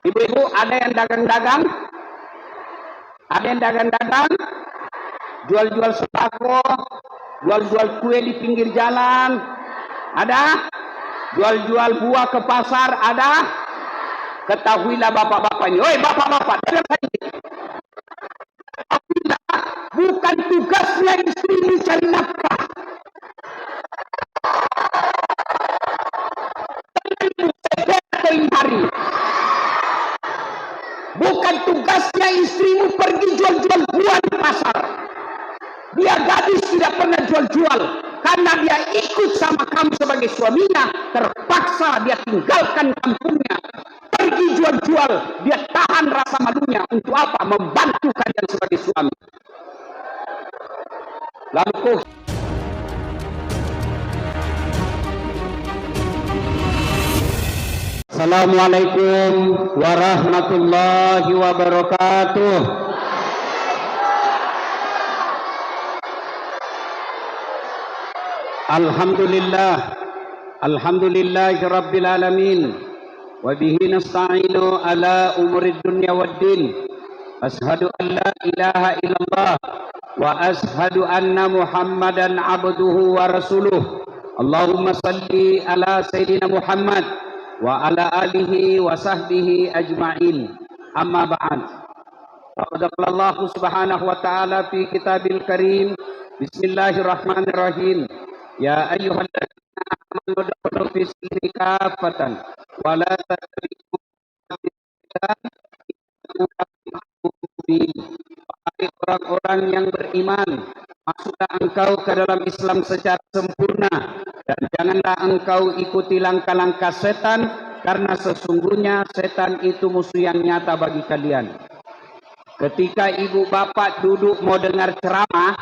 Ibu-ibu, ada yang dagang-dagang? Ada yang dagang-dagang? Jual-jual sembako, jual-jual kue di pinggir jalan? Ada? Jual-jual buah ke pasar? Ada? Ketahuilah bapak-bapak ini. Oi bapak-bapak, bukan tugasnya istri mencari nafkah. Hari. Bukan tugasnya istrimu pergi jual-jual buah di pasar. Dia gadis tidak pernah jual-jual. Karena dia ikut sama kamu sebagai suaminya. Terpaksa dia tinggalkan kampungnya. Pergi jual-jual. Dia tahan rasa malunya. Untuk apa? Membantu kalian sebagai suami. Lalu Assalamualaikum warahmatullahi wabarakatuh. Alhamdulillahi rabbil alamin. Wa bihi nasta'inu ala umurid dunya waddin. Ashhadu an la ilaha illallah wa ashhadu anna Muhammadan abduhu wa rasuluh. Allahumma salli ala sayyidina Muhammad wa ala alihi wa sahbihi ajma'in. Amma ba'd. Faqad qala Allah subhanahu wa ta'ala fi kitabil karim. Bismillahirrahmanirrahim. Ya ayyuhalladzina amanu udkhulu fi silmi kaffatan wa la tattabi'u orang-orang yang beriman, masuklah engkau ke dalam Islam secara sempurna dan janganlah engkau ikuti langkah-langkah setan, karena sesungguhnya setan itu musuh yang nyata bagi kalian. Ketika ibu bapak duduk mau dengar ceramah,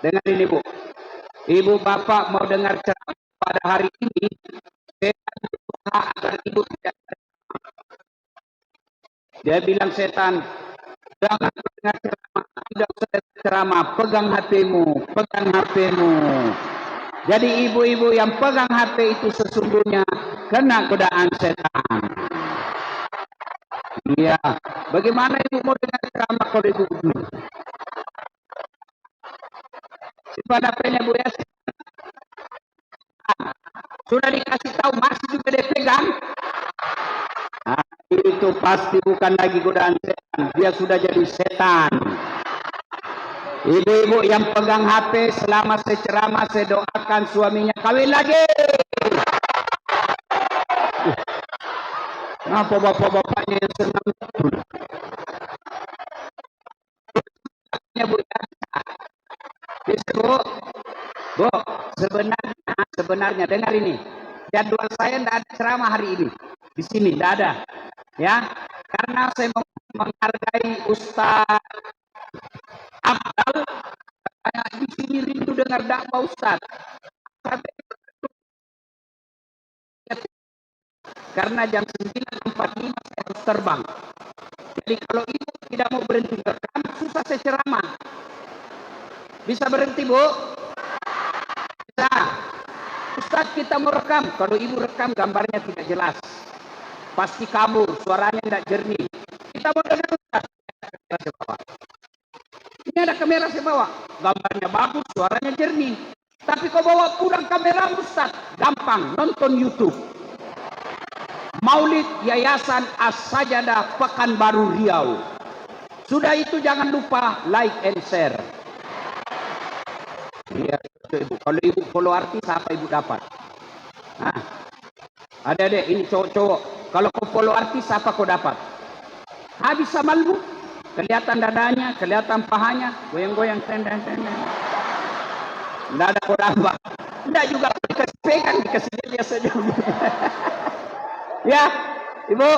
dengar ini bu, ibu bapak mau dengar ceramah pada hari ini, setan berusaha agar ibu tidak. Dia bilang setan, jangan dengar ceramah, tidak usah ceramah, pegang HP-mu, pegang HP-mu. Jadi ibu-ibu yang pegang HP itu sesungguhnya kena godaan setan. Iya, bagaimana ibu mau dengar ceramah kalau ibu duduk? Simpan HP-nya bu ya. Sudah dikasih tahu masih juga dia pegang. Nah, itu pasti bukan lagi godaan setan, dia sudah jadi setan. Ibu-ibu yang pegang HP selama saya ceramah, saya doakan suaminya kawin lagi. Kenapa bapak-bapaknya yang senang? Bu, bu, sebenarnya dengar ini. Jadwal saya tidak ada ceramah hari ini. Di sini tidak ada, ya, karena saya menghargai Ustaz Abdal. Di sini rindu dengar dakwah Ustaz. Karena jam 9.45 saya harus terbang. Jadi kalau ibu tidak mau berhenti rekam, susah saya ceramah. Bisa berhenti bu? Bisa. Ustaz kita mau rekam. Kalau ibu rekam gambarnya tidak jelas, pasti kabur, suaranya tidak jernih. Kita mau dengar Ustaz. Ini ada kamera saya bawa, gambarnya bagus, suaranya jernih. Tapi kau bawa pulang kamera Ustaz, gampang, nonton YouTube. Maulid Yayasan As-Sajadah Pekanbaru Riau. Sudah itu jangan lupa like and share. Iya, ibu. Kalau ibu follow artis apa ibu dapat? Nah, ada ini cowok-cowok. Kalau kau follow artis apa kau dapat? Habis samalmu, kelihatan dadanya, kelihatan pahanya, goyang-goyang tendang-tendang. Tidak ada kau dapat. Tidak juga dikasih pegang, dikasih dia saja. Ya, ibu.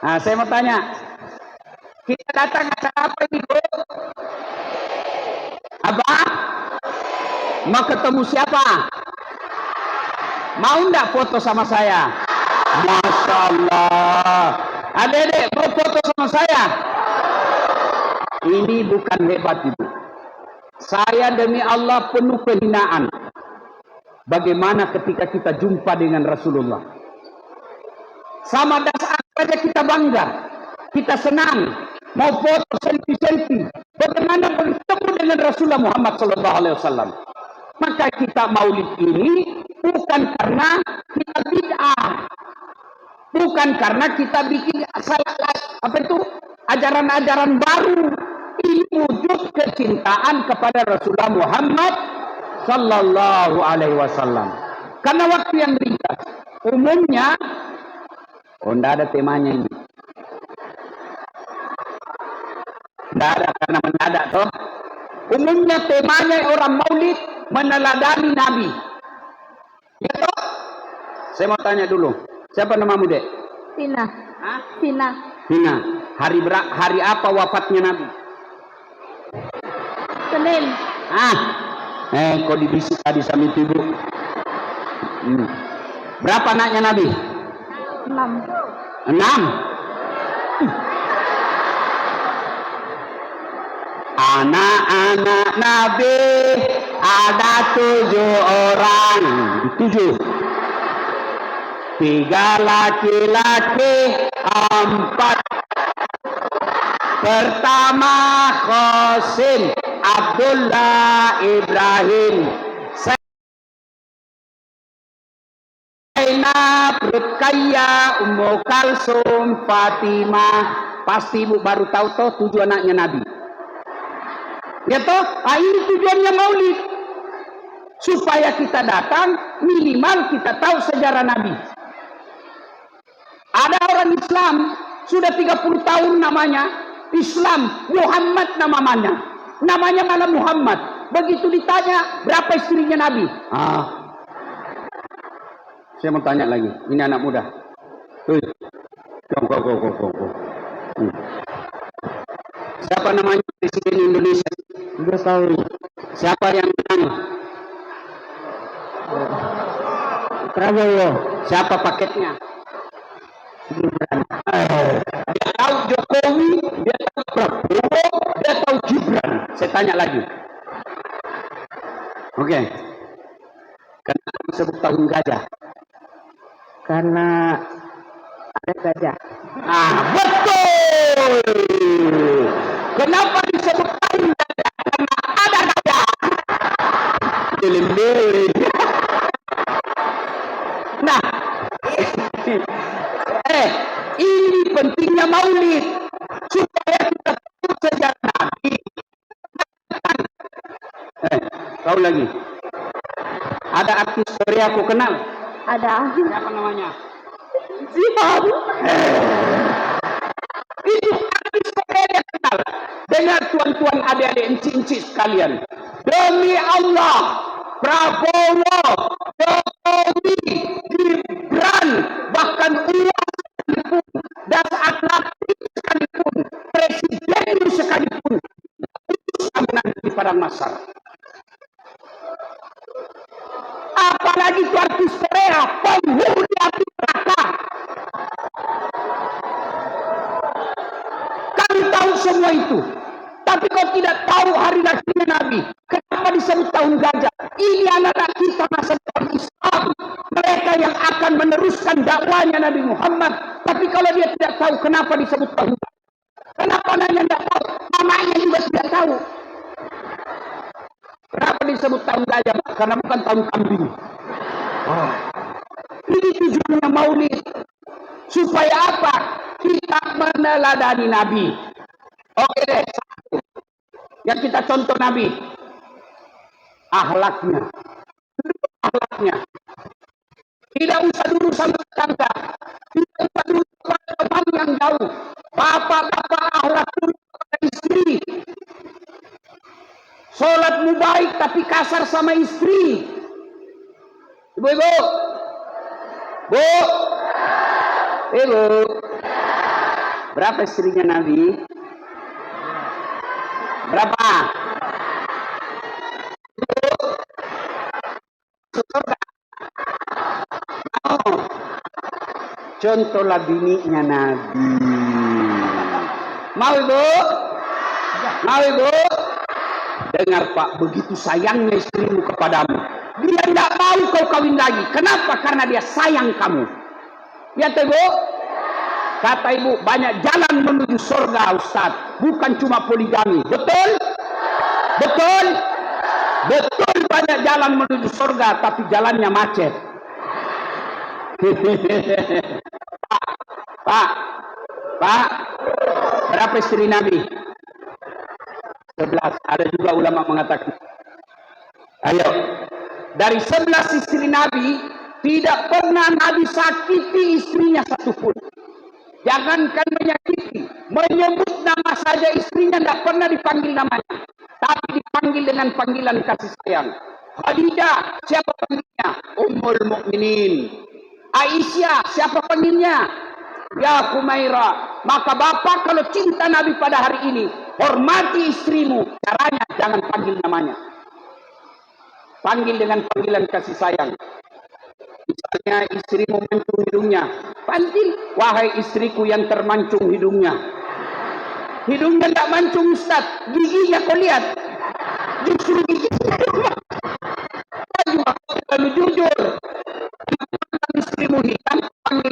Nah, saya mau tanya, kita datang acara apa ini, bu? Apa? Mau ketemu siapa? Mau enggak foto sama saya? Masya Allah. Adek-adek mau foto sama saya? Ini bukan hebat ibu. Saya demi Allah penuh penghinaan. Bagaimana ketika kita jumpa dengan Rasulullah? Sama dasar saja kita bangga, kita senang, mau foto selfie. Bagaimana bertemu dengan Rasulullah Muhammad SAW? Maka kita maulid ini bukan karena kita bid'ah, bukan karena kita bikin ajaran-ajaran baru. Ini wujud kecintaan kepada Rasulullah Muhammad Sallallahu Alaihi Wasallam. Karena waktu yang ringkas, umumnya, tidak ada temanya ini. Tidak ada karena mendadak toh. Umumnya temanya orang maulid meneladani Nabi. Ya toh? Saya mau tanya dulu, siapa namamu dek? Tina. Hah? Tina. Tina. Hari apa wafatnya Nabi? Senin. Kok dibisik tadi sama ibu? Berapa anaknya Nabi? 6. 6. Anak-anak Nabi ada 7 orang. 7. 3 laki-laki, 4. Pertama Qasim, Abdullah, Ibrahim, Zainab, Ruqayyah, Ummu Kalsum, Fatimah. Pasti ibu baru tahu toh 7 anaknya Nabi. Ya toh, ini tujuannya maulid. Supaya kita datang, minimal kita tahu sejarah Nabi. Ada orang Islam, sudah 30 tahun namanya Islam, Muhammad namanya. Namanya malah Muhammad. Begitu ditanya, berapa istrinya Nabi? Saya mau tanya lagi, ini anak muda. Kau. Siapa namanya Presiden Indonesia? Udah tahu. Siapa yang menang? Prabowo. Siapa paketnya? Dia tahu Jokowi, dia tahu Prabowo, dia tahu Gibran. Saya tanya lagi. Oke. Kenapa disebut tahun gajah? Karena ada gajah. Betul. Kenapa disebut tahun gajah? Karena ada gajah. Nah, ini pentingnya maulid supaya kita tahu sejarah Nabi. Tahu lagi? Ada artis Korea aku kenal. Ada. Siapa namanya? Jihan. Itu artis Korea yang kenal. Dengar tuan-tuan, adik-adik, encik-encik sekalian. Demi Allah, Prabowo, Jokowi, Gibran, bahkan uang sekalipun, dan atlet sekalipun, presiden sekalipun, putus nanti di padang mahsyar. Apalagi itu artis Korea, penghuni api neraka. Kami tahu semua itu. Tapi kau tidak tahu hari lahirnya Nabi. Kenapa disebut tahun gajah? Ini anak-anak kita masa depan Islam. Mereka yang akan meneruskan dakwanya Nabi Muhammad. Tapi kalau dia tidak tahu kenapa disebut tahun gajah. Kenapa nanya tidak tahu? Namanya juga tidak tahu. Kenapa disebut tahun gajah? Karena bukan tahun kambing. Ini tujuannya maulid. Supaya apa? Kita meneladani Nabi. Oke deh. Yang kita contoh Nabi. Akhlaknya. Tidak usah dulu sama tetangga. Tidak usah dulu kepada teman yang jauh. Bapak-bapak akhlak dulu kepada istri. Sholatmu baik tapi kasar sama istri. Ibu-ibu. Bu. Ibu. Berapa istrinya Nabi? Berapa? Contohlah bininya Nabi. Mau ibu? Mau ibu? Dengar Pak, begitu sayangnya istrimu kepadamu. Dia tidak mau kau kawin lagi. Kenapa? Karena dia sayang kamu. Ya ibu? Kata ibu, banyak jalan menuju surga Ustaz, bukan cuma poligami. Betul? Betul? Betul, banyak jalan menuju surga, tapi jalannya macet. Pak, berapa istri Nabi? 11. Ada juga ulama mengatakan. Ayo, dari 11 istri Nabi, tidak pernah Nabi sakiti istrinya satupun. Jangankan menyakiti, menyebut nama saja istrinya tidak pernah dipanggil namanya, tapi dipanggil dengan panggilan kasih sayang. Khadijah, siapa panggilnya? Ummul Mukminin. Aisyah, siapa panggilnya? Ya Humaira. Maka bapak kalau cinta Nabi pada hari ini, hormati istrimu. Caranya jangan panggil namanya, panggil dengan panggilan kasih sayang. Misalnya istrimu mancung hidungnya, panggil, wahai istriku yang termancung hidungnya. Hidungnya tidak mancung Ustaz, giginya kau lihat, justru giginya. Kalau jujur, istrimu hitam, panggil.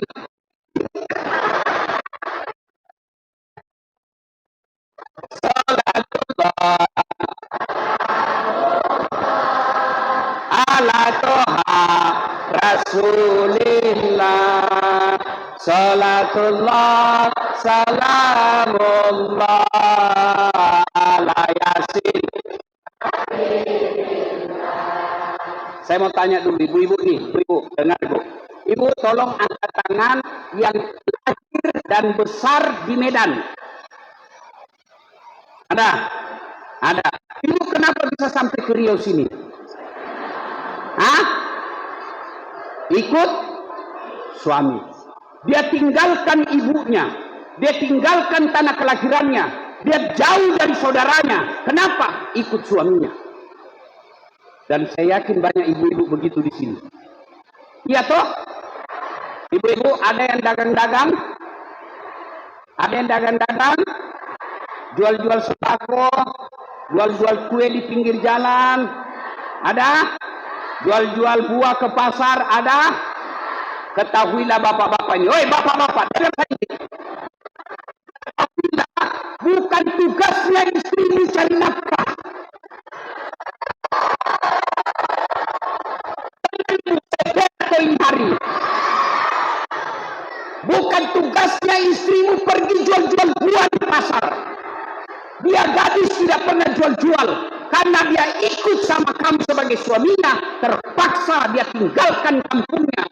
Salatullah ala toha Rasulillah, salatullah salamullah ala yasin. Saya mau tanya dulu ibu-ibu nih, ibu dengar ibu. Ibu tolong angkat tangan yang lahir dan besar di Medan. Ada? Ada. Ibu kenapa bisa sampai ke Riau sini? Hah? Ikut suami. Dia tinggalkan ibunya, dia tinggalkan tanah kelahirannya, dia jauh dari saudaranya. Kenapa? Ikut suaminya. Dan saya yakin banyak ibu-ibu begitu di sini. Iya toh? Ibu-ibu ada yang dagang-dagang? Ada yang dagang-dagang? Jual-jual sembako, jual-jual kue di pinggir jalan. Ada? Jual-jual buah ke pasar, ada? Ketahuilah bapak-bapak ini. Oi bapak-bapak, dengar saya ini. Bukan tugasnya istri mencari nafkah. Bukan tugasnya istrimu pergi jual-jual buah di pasar. Dia gadis tidak pernah jual-jual. Karena dia ikut sama kamu sebagai suaminya, terpaksa dia tinggalkan kampungnya,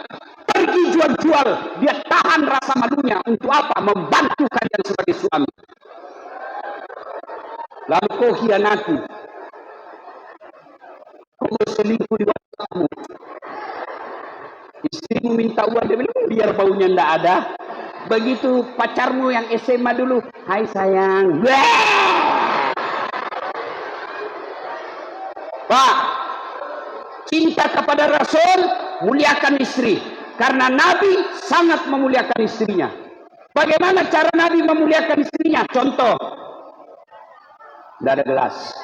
pergi jual-jual. Dia tahan rasa malunya. Untuk apa? Membantu kalian sebagai suami. Lalu kau hianati, kau berselingkuh di kamu. Istrimu minta uang, dia bilang biar baunya ndak ada. Begitu pacarmu yang SMA dulu, hai sayang. Pak, cinta kepada Rasul, muliakan istri. Karena Nabi sangat memuliakan istrinya. Bagaimana cara Nabi memuliakan istrinya? Contoh, tidak ada gelas.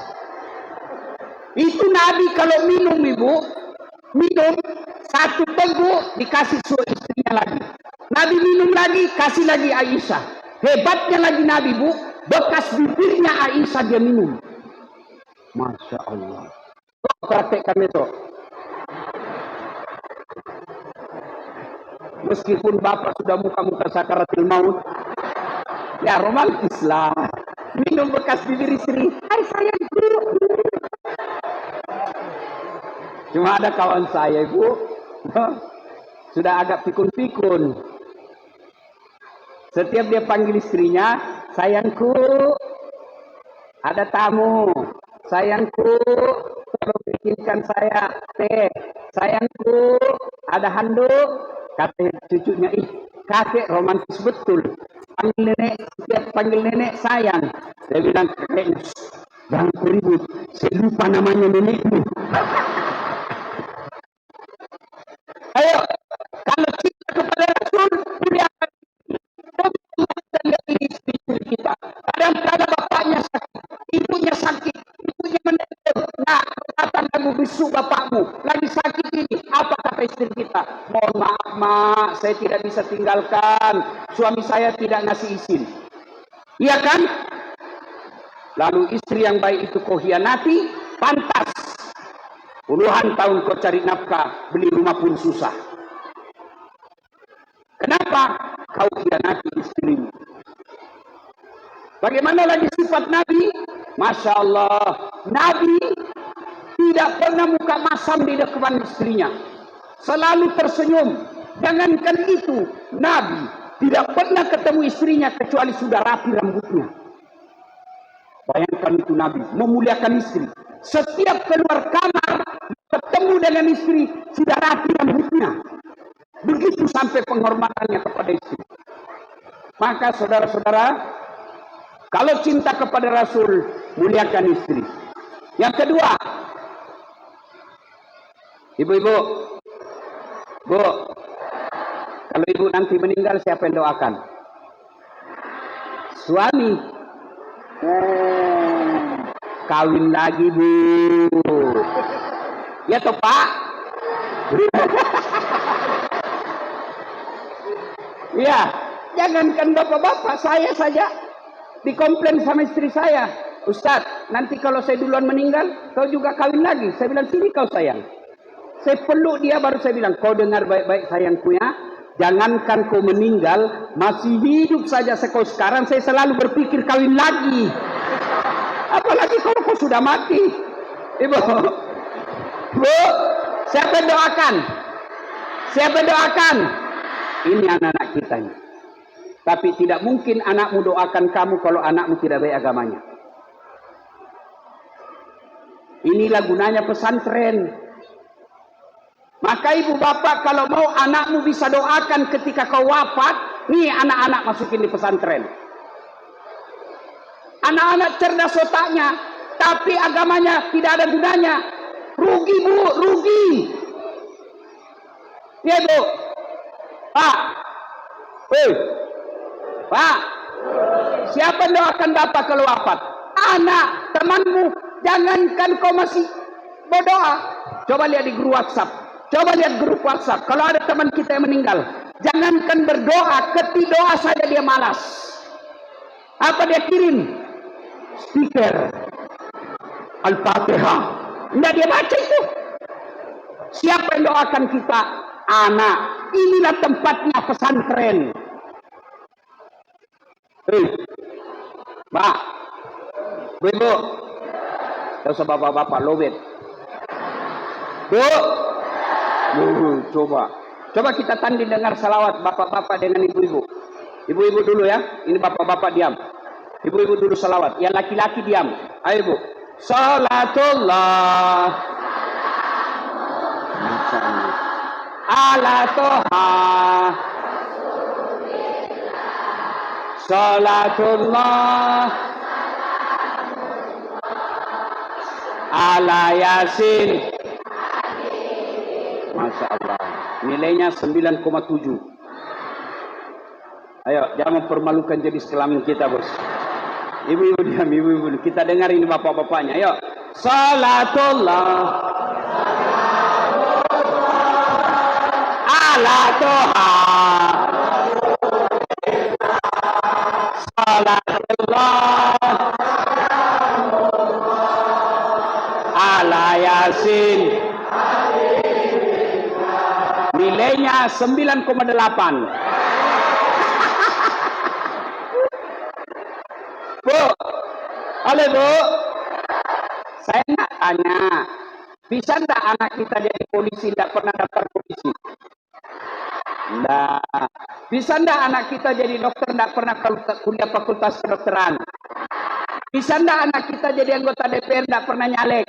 Itu Nabi kalau minum ibu, minum satu teguk dikasih suami istrinya lagi. Nabi minum lagi, kasih lagi Aisyah. Hebatnya lagi Nabi bu, bekas bibirnya Aisyah dia minum. Masya Allah. Praktekkan itu. Meskipun bapak sudah muka-muka sakaratul maut, ya romantis lah. Minum bekas bibir istri. Hai sayang. Cuma ada kawan saya ibu, sudah agak pikun-pikun. Setiap dia panggil istrinya, sayangku, ada tamu. Sayangku, tolong bikinkan saya teh. Sayangku, ada handuk. Kata cucunya, kakek romantis betul. Panggil nenek, setiap panggil nenek sayang. Dia bilang, kakeknya, jangan ribut, saya lupa namanya nenekmu. Ayo, kalau cinta kepada Rasul, muliakan istri kita. Kadang-kadang bapaknya sakit, ibunya sakit, ibunya menderita. Nah, datang kamu besuk bapakmu, lagi sakit ini. Apa kata istri kita? Mohon maaf mak, saya tidak bisa tinggalkan. suami saya tidak ngasih izin. Iya kan? Lalu istri yang baik itu kau hianati, pantas. Puluhan tahun kau cari nafkah, beli rumah pun susah. Kenapa? Kau hianati istrimu. Bagaimana lagi sifat Nabi? Masya Allah, Nabi tidak pernah muka masam di depan istrinya. Selalu tersenyum. Jangankan itu, Nabi tidak pernah ketemu istrinya kecuali sudah rapi rambutnya. Bayangkan itu Nabi, memuliakan istri. Setiap keluar kamar, ketemu dengan istri, sudah rapi rambutnya. Begitu sampai penghormatannya kepada istri. Maka saudara-saudara, kalau cinta kepada Rasul, muliakan istri. Yang kedua, ibu-ibu, bu, kalau ibu nanti meninggal, siapa yang doakan? Suami. Kawin lagi, bu. Ya toh, Pak? Ya, jangankan bapak-bapak, saya saja dikomplain sama istri saya. Ustadz, nanti kalau saya duluan meninggal, kau juga kawin lagi. Saya bilang, sini kau sayang. Saya peluk dia, baru saya bilang, kau dengar baik-baik sayangku ya. Jangankan kau meninggal, masih hidup saja kau sekarang, saya selalu berpikir kawin lagi. Apalagi kalau kau sudah mati. Ibu, bu, siapa doakan? Siapa doakan? Ini anak-anak kita ini. Tapi tidak mungkin anakmu doakan kamu kalau anakmu tidak baik agamanya. Inilah gunanya pesantren. Maka ibu bapak kalau mau anakmu bisa doakan ketika kau wafat, nih anak-anak masukin di pesantren. Anak-anak cerdas otaknya, tapi agamanya tidak ada gunanya. Rugi bu, rugi. Ya bu, Pak, Pak, siapa yang doakan bapak kalau wafat? Anak, temanmu. Jangankan kau masih berdoa. Coba lihat di grup WhatsApp. Coba lihat grup WhatsApp. Kalau ada teman kita yang meninggal, jangankan berdoa, ketik doa saja dia malas. Apa dia kirim? Stiker Al-Fatihah. Tidak dia baca itu. Siapa yang doakan kita? Anak. Inilah tempatnya pesantren. Pak, ibu, tak usah bapak-bapak lobet. Bu, coba kita tanding dengar salawat bapak-bapak dengan ibu-ibu. Ibu-ibu dulu ya, ini bapak-bapak diam. Ibu-ibu dulu salawat, yang laki-laki diam. Ayo bu, salatullah ala toha, salatullah ala yasin. Masya Allah, nilainya 9,7. Ayo, jangan mempermalukan jadi kelamin kita, bos. Ibu-ibu diam, ibu-ibu. Kita dengar ini bapak-bapaknya. Ayo, salatullah ala toha, salatullah ala yasin. Nilainya 9,8. Bu, oleh bu, saya nak tanya, bisa enggak anak kita jadi polisi, enggak pernah daftar polisi? Enggak. Bisa enggak anak kita jadi dokter, enggak pernah kuliah fakultas kedokteran? Bisa enggak anak kita jadi anggota DPR, enggak pernah nyalek?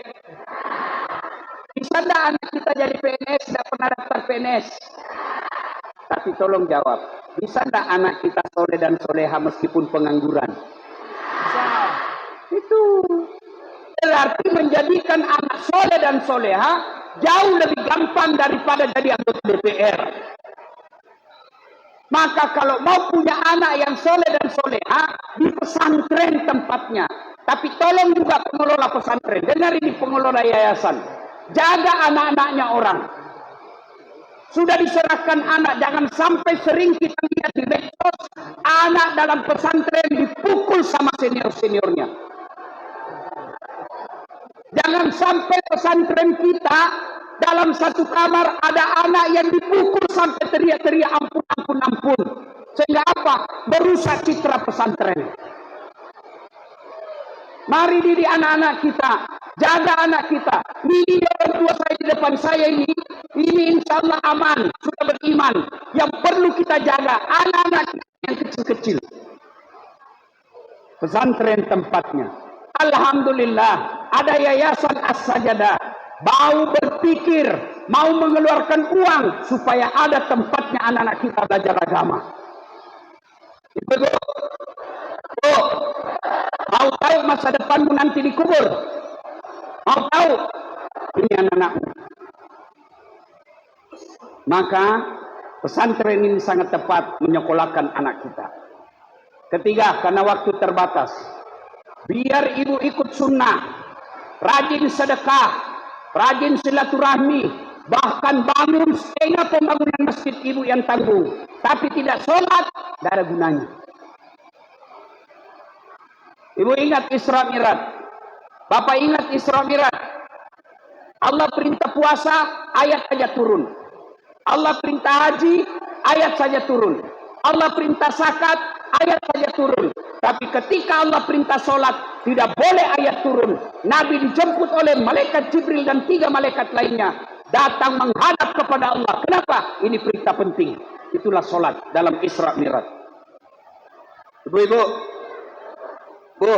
Bisa enggak anak kita jadi PNS, enggak pernah daftar PNS? Tapi tolong jawab, bisa enggak anak kita soleh dan soleha meskipun pengangguran? Itu berarti menjadikan anak soleh dan soleha jauh lebih gampang daripada jadi anggota DPR. Maka kalau mau punya anak yang soleh dan soleha, di pesantren tempatnya. Tapi tolong juga pengelola pesantren, dengar ini pengelola yayasan, jaga anak-anaknya orang. Sudah diserahkan anak, jangan sampai sering kita lihat di medsos anak dalam pesantren dipukul sama senior-seniornya. Jangan sampai pesantren kita dalam satu kamar ada anak yang dipukul sampai teriak-teriak ampun, ampun, ampun. Sehingga apa? Merusak citra pesantren. Mari didik anak-anak kita, jaga anak kita. Ini orang tua saya di depan saya ini insya Allah aman, sudah beriman. Yang perlu kita jaga anak-anak yang kecil-kecil. Pesantren tempatnya. Alhamdulillah, ada yayasan As-Sajadah. Mau berpikir, mau mengeluarkan uang supaya ada tempatnya anak-anak kita belajar agama. Ibu, mau tahu masa depanmu nanti dikubur? Mau tahu? Ini anak-anakmu. Maka pesantren ini sangat tepat menyekolahkan anak kita. Ketiga, karena waktu terbatas. Biar ibu ikut sunnah, rajin sedekah, rajin silaturahmi, bahkan bangun setengah pembangunan masjid ibu yang tanggung. Tapi tidak sholat, tidak ada gunanya. Ibu ingat Isra Mi'raj. Bapak ingat Isra Mi'raj. Allah perintah puasa, ayat saja turun. Allah perintah haji, ayat saja turun. Allah perintah zakat, ayat saja turun. Tapi ketika Allah perintah sholat, tidak boleh ayat turun. Nabi dijemput oleh malaikat Jibril dan 3 malaikat lainnya. Datang menghadap kepada Allah. Kenapa? Ini perintah penting. Itulah sholat dalam Isra Mi'raj. Ibu-ibu, Bu,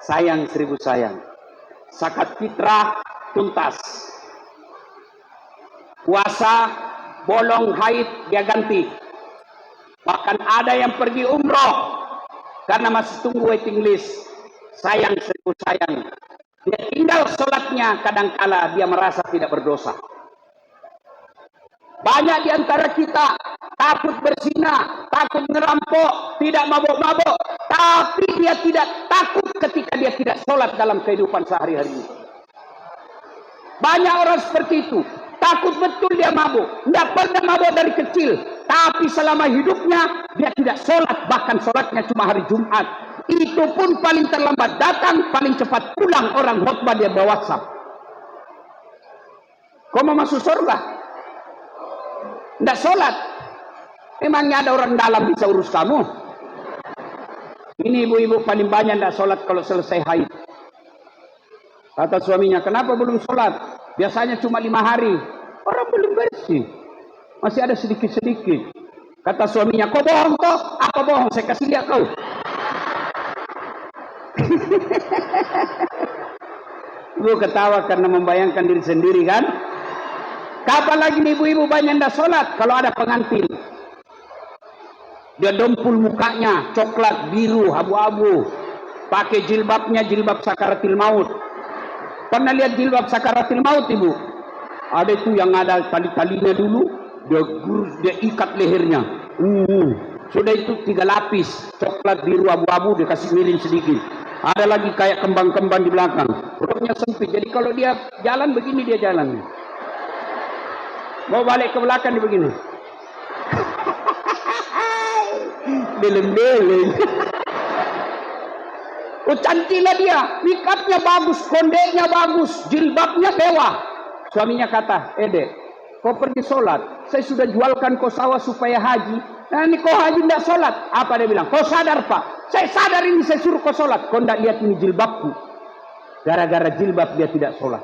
sayang 1000 sayang. Zakat fitrah tuntas. Puasa, bolong haid dia ganti. Bahkan ada yang pergi umroh karena masih tunggu waiting list. Sayang 1000 sayang. Dia tinggal sholatnya, kadangkala dia merasa tidak berdosa. Banyak di antara kita takut berzina, takut ngerampok, tidak mabuk-mabuk, tapi dia tidak takut ketika dia tidak sholat dalam kehidupan sehari-hari. Banyak orang seperti itu. Takut betul dia mabuk. Tidak pernah mabuk dari kecil. Tapi selama hidupnya dia tidak sholat. Bahkan sholatnya cuma hari Jumat. Itu pun paling terlambat datang, paling cepat pulang orang khutbah dia bawa WhatsApp. Kau mau masuk surga? Tidak sholat. Emangnya ada orang dalam bisa urus kamu? Ini ibu-ibu paling banyak tidak sholat kalau selesai haid. Kata suaminya, kenapa belum sholat? Biasanya cuma 5 hari. Orang belum bersih. Masih ada sedikit-sedikit. Kata suaminya, kau bohong toh? Apa bohong? Saya kasih lihat kau. Ibu ketawa karena membayangkan diri sendiri kan? Kapan lagi nih ibu-ibu banyak tidak sholat? Kalau ada pengantin. Dia dempul mukanya, coklat, biru, abu-abu. Pakai jilbabnya, jilbab sakaratil maut. Pernah lihat jilbab sakaratil maut ibu? Ada itu yang ada tali-talinya dulu, dia ikat lehernya. Sudah itu 3 lapis, coklat, biru, abu-abu, dia kasih miring sedikit. Ada lagi kayak kembang-kembang di belakang. Perutnya sempit, jadi kalau dia jalan begini dia jalan. Mau balik ke belakang dia begini. Beleng-beleng. Oh cantiklah dia, make-upnya bagus, kondeknya bagus, jilbabnya mewah. Suaminya kata, Dek, kau pergi sholat, saya sudah jualkan kau sawah supaya haji. Nah ini kau haji tidak sholat. Apa dia bilang? Kau sadar Pak? Saya sadar ini saya suruh kau sholat. Kau tidak lihat ini jilbabku. Gara-gara jilbab dia tidak sholat.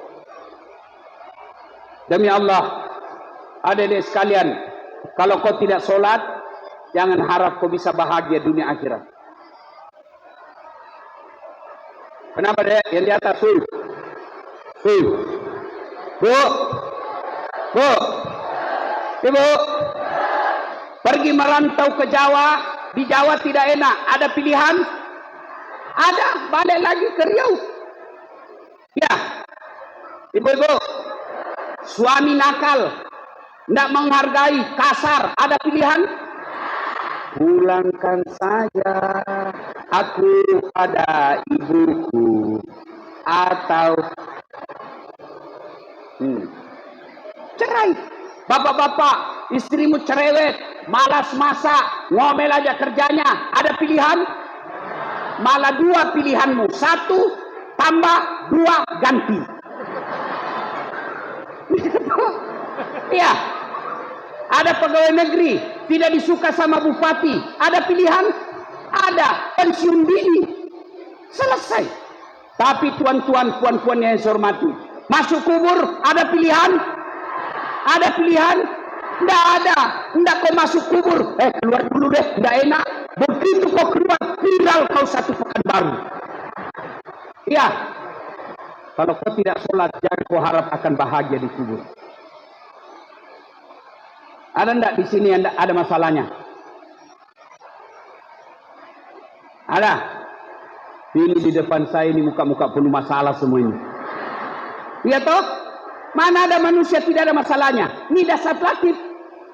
Demi Allah, adik-adik sekalian, kalau kau tidak sholat, jangan harap kau bisa bahagia dunia akhirat. Kenapa dek? Yang di atas tuh. Bu, ibu, pergi merantau ke Jawa, di Jawa tidak enak, ada pilihan? Ada, balik lagi ke Riau. Ya, ibu-ibu, suami nakal, tidak menghargai, kasar, ada pilihan? Pulangkan saja aku pada ibuku, atau cerai. Bapak-bapak, istrimu cerewet, malas masak, ngomel aja kerjanya. Ada pilihan? Malah dua pilihanmu. Satu, tambah. Dua, ganti. Iya. Ada pegawai negeri, tidak disuka sama bupati. Ada pilihan? Ada. Pensiun dini. Selesai. Tapi tuan-tuan, puan-puan yang saya hormati, masuk kubur, ada pilihan? Ada pilihan? Tidak ada. Tidak kau masuk kubur. Keluar dulu deh. Tidak enak. Begitu kau keluar, tinggal kau satu pekan baru. Iya. Kalau kau tidak sholat, jangan kau harap akan bahagia di kubur. Ada tidak di sini ada masalahnya? Ada. Ini di depan saya ini muka-muka penuh masalah semua ini. Iya toh? Mana ada manusia tidak ada masalahnya? Ini dasar latif.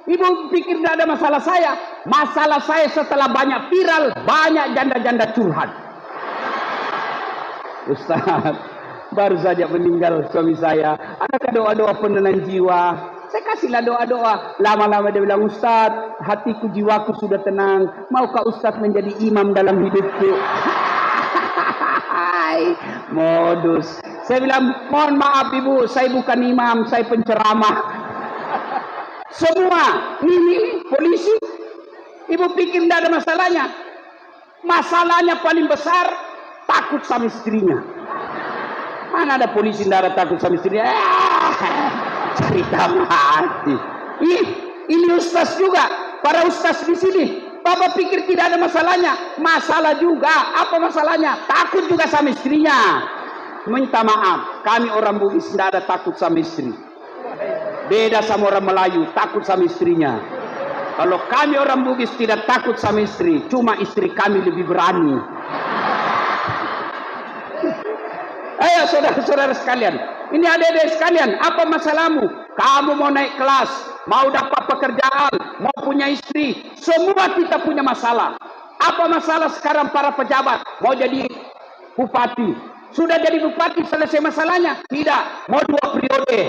Ibu pikir tidak ada masalah saya. Masalah saya setelah banyak viral, banyak janda-janda curhat. Ustaz, baru saja meninggal suami saya. Adakah doa-doa penenang jiwa? Saya kasihlah doa-doa. Lama-lama dia bilang, Ustaz, hatiku, jiwaku sudah tenang. Maukah Ustaz menjadi imam dalam hidupku? Modus. Saya bilang, mohon maaf ibu, saya bukan imam, saya penceramah. Semua ini polisi. Ibu pikir tidak ada masalahnya. Masalahnya paling besar, takut sama istrinya. Mana ada polisi tidak ada takut sama istrinya? Cerita mati. Ini ustaz juga. Para ustaz di sini. Bapak pikir tidak ada masalahnya. Masalah juga. Apa masalahnya? Takut juga sama istrinya. Minta maaf. Kami orang Bugis tidak ada takut sama istri. Beda sama orang Melayu. Takut sama istrinya. Kalau kami orang Bugis tidak takut sama istri. Cuma istri kami lebih berani. Ayo saudara-saudara sekalian. Ini adik-adik sekalian. Apa masalahmu? Kamu mau naik kelas. Mau dapat pekerjaan. Mau punya istri. Semua kita punya masalah. Apa masalah sekarang para pejabat? Mau jadi bupati. Sudah jadi bupati selesai masalahnya? Tidak. Mau 2 periode.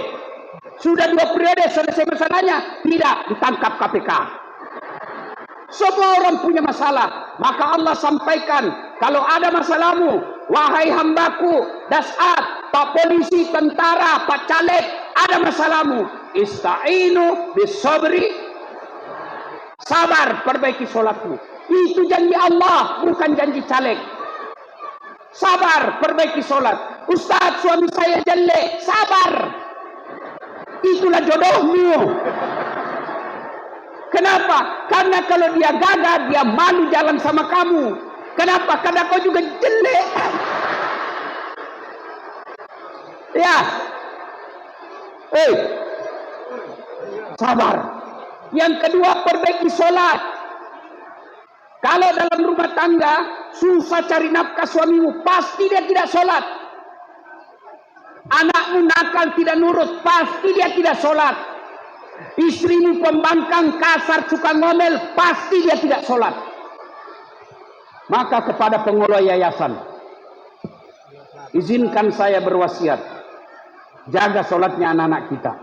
Sudah 2 periode selesai masalahnya? Tidak. Ditangkap KPK. Semua orang punya masalah. Maka Allah sampaikan. Kalau ada masalahmu. Wahai hambaku. Dasat. Pak polisi, tentara, Pak caleg. Ada masalahmu. Ista'inu bisabri. Sabar, perbaiki sholatmu. Itu janji Allah, bukan janji caleg. Sabar, perbaiki sholat. Ustaz, suami saya jelek. Sabar. Itulah jodohmu. Kenapa? Karena kalau dia gagal, dia malu jalan sama kamu. Kenapa? Karena kau juga jelek. Ya. Sabar. Yang kedua, perbaiki sholat. Kalau dalam rumah tangga susah cari nafkah suamimu, pasti dia tidak sholat. Anakmu nakal tidak nurut, pasti dia tidak sholat. Istrimu pembangkang, kasar, suka ngomel, pasti dia tidak sholat. Maka kepada pengelola yayasan, izinkan saya berwasiat, jaga sholatnya anak-anak kita.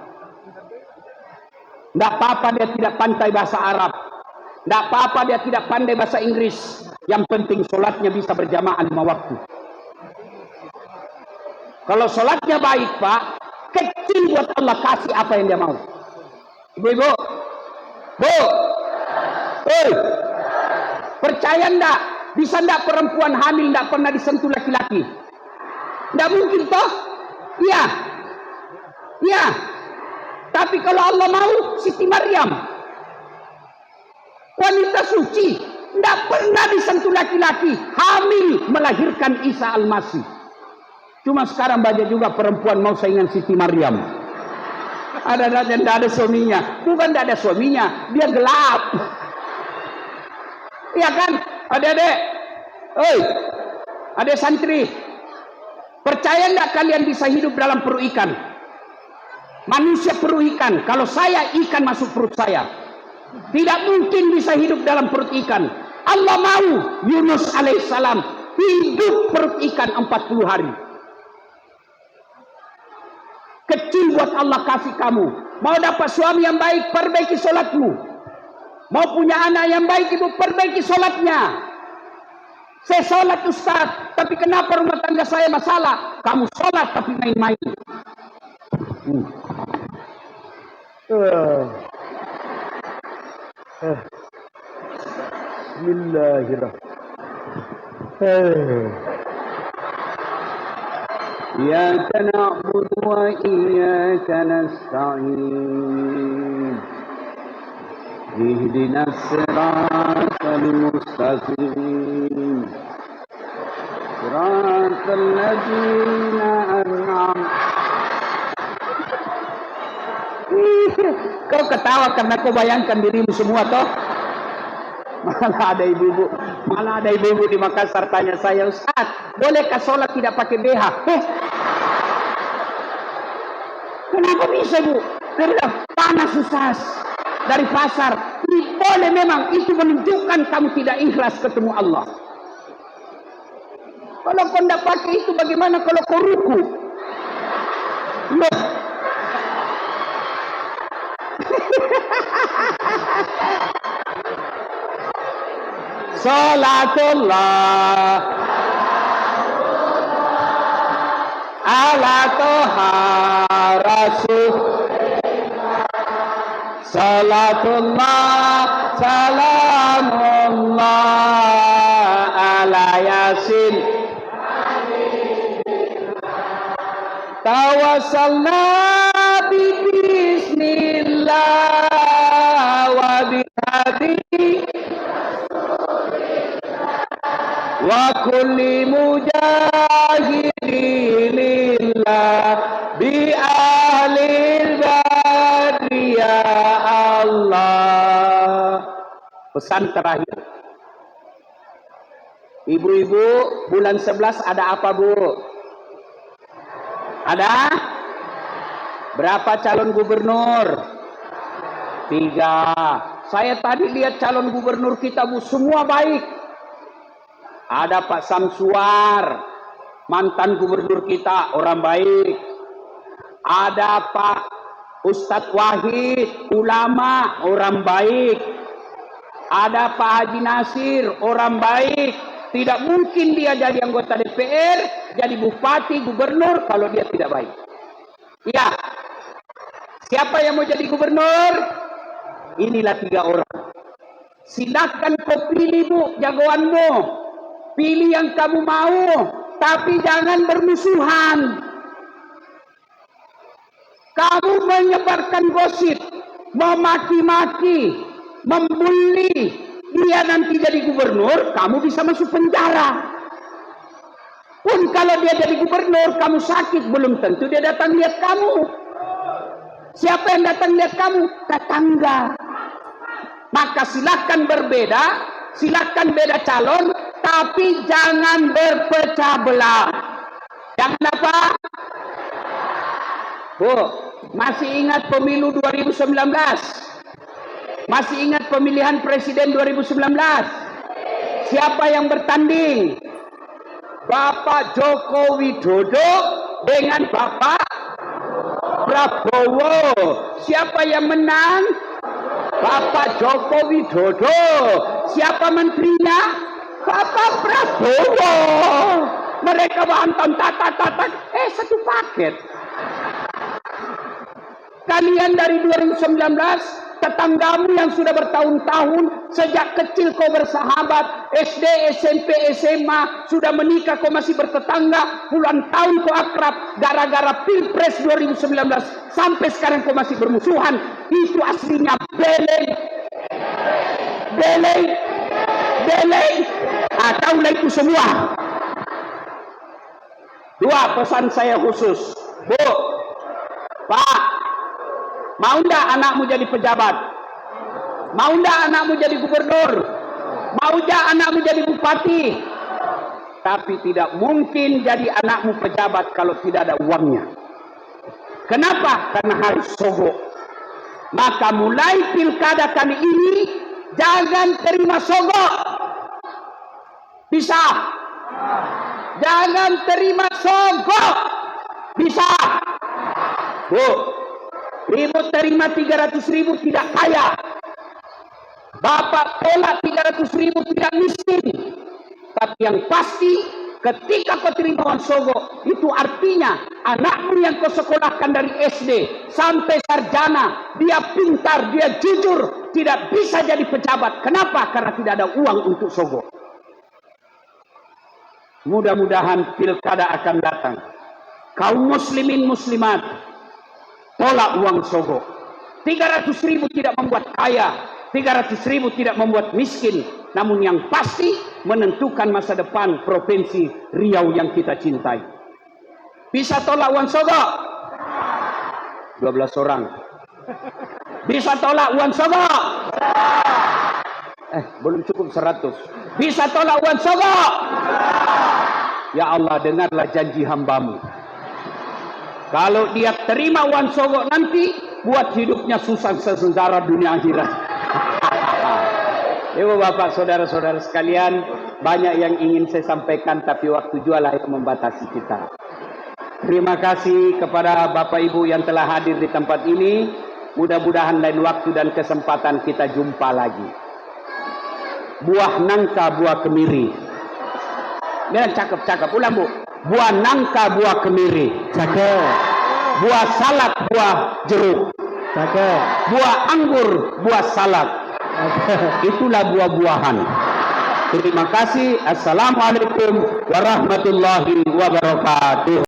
Tidak apa-apa dia tidak pandai bahasa Arab. Tidak apa-apa dia tidak pandai bahasa Inggris. Yang penting sholatnya bisa berjamaah 5 waktu. Kalau sholatnya baik Pak, kecil buat Allah, kasih apa yang dia mau. Ibu-ibu, Bu, percaya enggak? Bisa enggak perempuan hamil enggak pernah disentuh laki-laki? Enggak mungkin toh? Iya. Iya. Tapi kalau Allah mau, Siti Maryam, wanita suci, tidak pernah disentuh laki-laki, hamil melahirkan Isa Al-Masih. Cuma sekarang banyak juga perempuan mau saingan Siti Maryam. Ada yang tidak ada suaminya. Bukan tidak ada suaminya, dia gelap. Iya kan? Adik-adik, adik santri, percaya tidak kalian bisa hidup dalam perut ikan? Manusia perut ikan. Kalau saya, ikan masuk perut saya. Tidak mungkin bisa hidup dalam perut ikan. Allah mau Yunus alaihissalam hidup perut ikan 40 hari. Kecil buat Allah kasih kamu. Mau dapat suami yang baik, perbaiki sholatmu. Mau punya anak yang baik, ibu perbaiki sholatnya. Saya sholat Ustaz, tapi kenapa rumah tangga saya masalah? Kamu sholat tapi main-main. Bismillahirrahmanirrahim. Iyyaka na'budu wa iyyaka nasta'in. Ihdinas siratal mustaqim. Siratal ladzina an'amta. Kau ketawa karena kau bayangkan dirimu semua toh. Malah ada ibu-ibu di Makassar tanya saya, Ustaz, bolehkah sholat tidak pakai BH? Kenapa bisa, Bu? Karena panas Ustaz dari pasar. Boleh memang, itu menunjukkan kamu tidak ikhlas ketemu Allah. Kalau kau tidak pakai itu, bagaimana kalau kau ruku? Loh. Salatullah ala toha rasul. Salatullah salamullah ala yasin. Tawassalna bi bismillah wa bihabi wa kulli mujahidin lillah bi ahlil badri ya Allah. Pesan terakhir, ibu-ibu, bulan 11 ada apa, Bu? Ada berapa calon gubernur? 3. Saya tadi lihat calon gubernur kita, Bu, semua baik. Ada Pak Samsuar, mantan gubernur kita, orang baik. Ada Pak Ustadz Wahid, ulama, orang baik. Ada Pak Haji Nasir, orang baik. Tidak mungkin dia jadi anggota DPR, jadi bupati, gubernur kalau dia tidak baik. Iya. Siapa yang mau jadi gubernur? Inilah 3 orang. Silakan kau pilih, Bu, jagoanmu. Pilih yang kamu mau, tapi jangan bermusuhan. Kamu menyebarkan gosip, memaki-maki, membuli, dia nanti jadi gubernur, kamu bisa masuk penjara. Pun kalau dia jadi gubernur, kamu sakit, belum tentu dia datang lihat kamu. Siapa yang datang lihat kamu? Tetangga. Maka silakan berbeda, silakan beda calon, tapi jangan berpecah belah. Jangan apa? Bu, masih ingat pemilu 2019? Masih ingat pemilihan presiden 2019? Siapa yang bertanding? Bapak Joko Widodo dengan Bapak Prabowo. Siapa yang menang? Bapak Joko Widodo. Siapa menterinya? Bapak Prabowo. Mereka hantam tatak, satu paket. Kalian dari 2019, tetanggamu yang sudah bertahun-tahun, sejak kecil kau bersahabat, SD, SMP, SMA, sudah menikah kau masih bertetangga, puluhan tahun kau akrab, gara-gara Pilpres 2019, sampai sekarang kau masih bermusuhan. Itu aslinya beleng. Taulah itu semua. 2 pesan saya khusus. Bu, Pak, mau ndak anakmu jadi pejabat? Mau ndak anakmu jadi gubernur? Mau ndak anakmu jadi bupati? Tapi tidak mungkin jadi anakmu pejabat kalau tidak ada uangnya. Kenapa? Karena harus sogok. Maka mulai pilkada kali ini, jangan terima sogok. Bisa? Jangan terima sogok. Bisa? Bu, Ibu terima 300.000 tidak kaya. Bapak tolak 300.000 tidak miskin. Tapi yang pasti ketika kau terima uang sogok, itu artinya anakmu yang kau sekolahkan dari SD sampai sarjana, dia pintar, dia jujur, tidak bisa jadi pejabat. Kenapa? Karena tidak ada uang untuk sogok. Mudah-mudahan pilkada akan datang. Kaum muslimin muslimat, tolak uang sogok. 300.000 tidak membuat kaya, 300.000 tidak membuat miskin, namun yang pasti menentukan masa depan provinsi Riau yang kita cintai. Bisa tolak uang sogok? 12 orang. Bisa tolak uang sogok? Belum cukup 100. Bisa tolak uang sogok? Ya Allah, dengarlah janji hambamu. Kalau dia terima uang sogok nanti, buat hidupnya susah sengsara dunia akhirat. Ibu bapak saudara-saudara sekalian, banyak yang ingin saya sampaikan, tapi waktu jualah yang membatasi kita. Terima kasih kepada bapak ibu yang telah hadir di tempat ini. Mudah-mudahan lain waktu dan kesempatan kita jumpa lagi. Buah nangka, buah kemiri. Biar cakep-cakep, ulang bu. Buah nangka, buah kemiri. Cakep. Buah salak, buah jeruk. Cakep. Buah anggur, buah salak. Itulah buah-buahan. Terima kasih. Assalamualaikum warahmatullahi wabarakatuh.